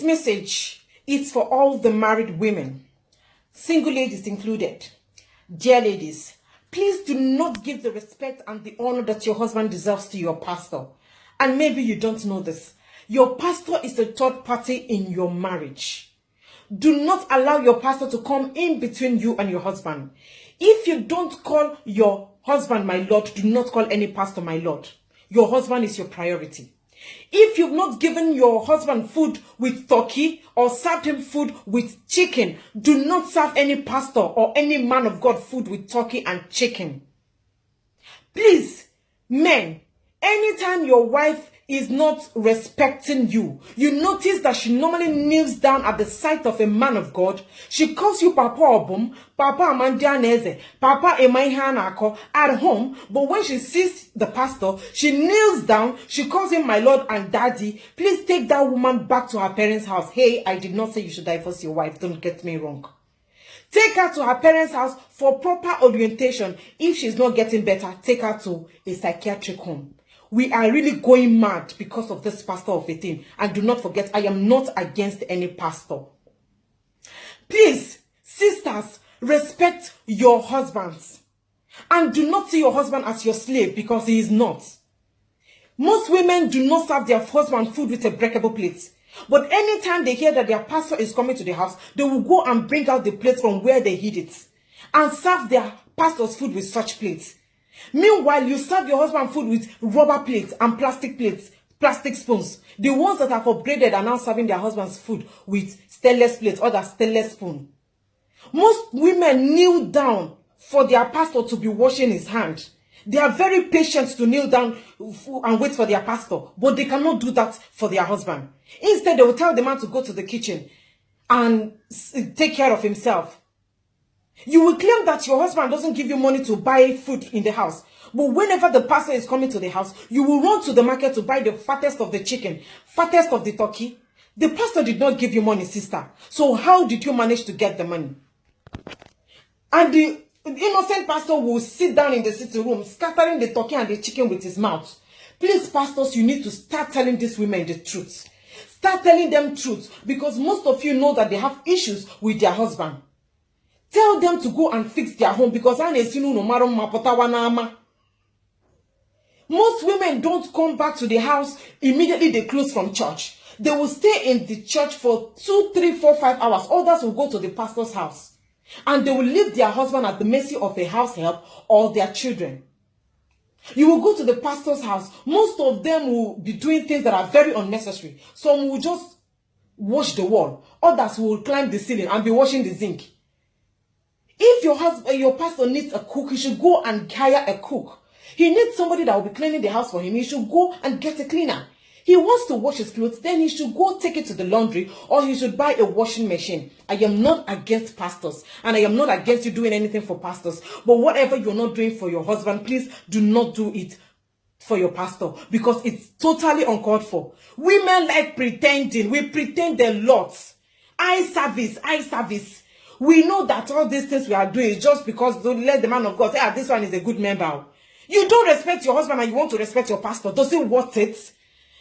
message is for all the married women, single ladies included. Dear ladies, please do not give the respect and the honor that your husband deserves to your pastor. And maybe you don't know this. Your pastor is a third party in your marriage. Do not allow your pastor to come in between you and your husband. If you don't call your husband my Lord, do not call any pastor my Lord. Your husband is your priority. If you've not given your husband food with turkey or served him food with chicken, do not serve any pastor or any man of God food with turkey and chicken. Please, men, anytime your wife is not respecting you, you notice that she normally kneels down at the sight of a man of God. She calls you Papa Obum, Papa Amandianeze, Papa Emaihanako at home, but when she sees the pastor, she kneels down, she calls him my Lord and Daddy. Please take that woman back to her parents' house. Hey, I did not say you should divorce your wife, don't get me wrong. Take her to her parents' house for proper orientation. If she's not getting better, take her to a psychiatric home. We are really going mad because of this pastor of a thing. And do not forget, I am not against any pastor. Please, sisters, respect your husbands. And do not see your husband as your slave, because he is not. Most women do not serve their husband food with a breakable plate. But anytime they hear that their pastor is coming to the house, they will go and bring out the plate from where they hid it and serve their pastor's food with such plates. Meanwhile, you serve your husband food with rubber plates and plastic spoons. The ones that have upgraded are now serving their husband's food with stainless plates or that stainless spoon. Most women kneel down for their pastor to be washing his hand. They are very patient to kneel down and wait for their pastor, but they cannot do that for their husband. Instead, they will tell the man to go to the kitchen and take care of himself. You will claim that your husband doesn't give you money to buy food in the house. But whenever the pastor is coming to the house, you will run to the market to buy the fattest of the chicken, fattest of the turkey. The pastor did not give you money, sister. So how did you manage to get the money? And the innocent pastor will sit down in the sitting room, scattering the turkey and the chicken with his mouth. Please, pastors, you need to start telling these women the truth. Start telling them truth, because most of you know that they have issues with their husband. Tell them to go and fix their home, because most women don't come back to the house immediately they close from church. They will stay in the church for 2, 3, 4, 5 hours. Others will go to the pastor's house. And they will leave their husband at the mercy of a house help or their children. You will go to the pastor's house. Most of them will be doing things that are very unnecessary. Some will just wash the wall. Others will climb the ceiling and be washing the zinc. If your pastor needs a cook, he should go and hire a cook. He needs somebody that will be cleaning the house for him. He should go and get a cleaner. He wants to wash his clothes, then he should go take it to the laundry, or he should buy a washing machine. I am not against pastors, and I am not against you doing anything for pastors. But whatever you're not doing for your husband, please do not do it for your pastor, because it's totally uncalled for. Women like pretending. We pretend a lot. Eye service. We know that all these things we are doing is just because don't let the man of God say, this one is a good member. You don't respect your husband and you want to respect your pastor. Does it worth it?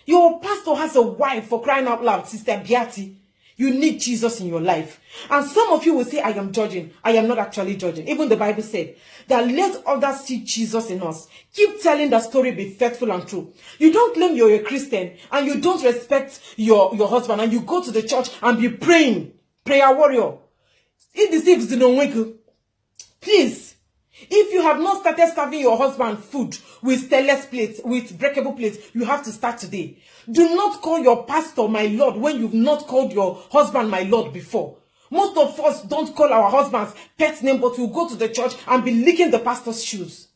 Your pastor has a wife, for crying out loud, Sister Beati. You need Jesus in your life. And some of you will say, I am judging. I am not actually judging. Even the Bible said that let others see Jesus in us. Keep telling the story, be faithful and true. You don't claim you're a Christian and you don't respect your husband and you go to the church and be praying. Prayer warrior. It deceives the non-wake. Please, if you have not started serving your husband food with stainless plates, with breakable plates, you have to start today. Do not call your pastor my Lord when you've not called your husband my Lord before. Most of us don't call our husbands pet name, but we'll go to the church and be licking the pastor's shoes.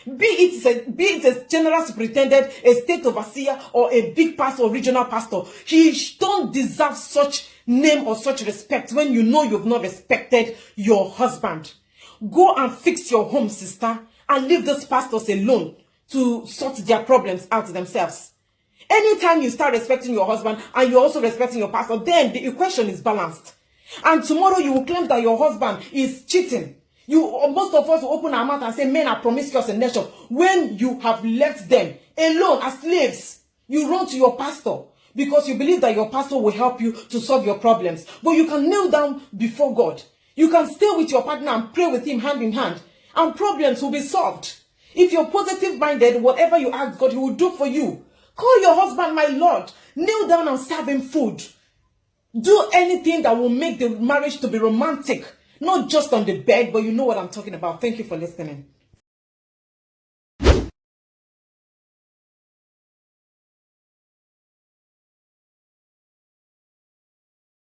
Be it a general superintendent, a state overseer, or a big pastor or regional pastor, he don't deserve such name or such respect when you know you've not respected your husband. Go and fix your home, sister, and leave those pastors alone to sort their problems out themselves. Anytime you start respecting your husband and you're also respecting your pastor, then the equation is balanced. And tomorrow you will claim that your husband is cheating. Most of us will open our mouth and say men are promiscuous in nature. When you have left them alone as slaves, you run to your pastor because you believe that your pastor will help you to solve your problems. But you can kneel down before God. You can stay with your partner and pray with him hand in hand, and problems will be solved. If you're positive minded, whatever you ask God, he will do for you. Call your husband my Lord. Kneel down and serve him food. Do anything that will make the marriage to be romantic. Not just on the bed, but you know what I'm talking about. Thank you for listening.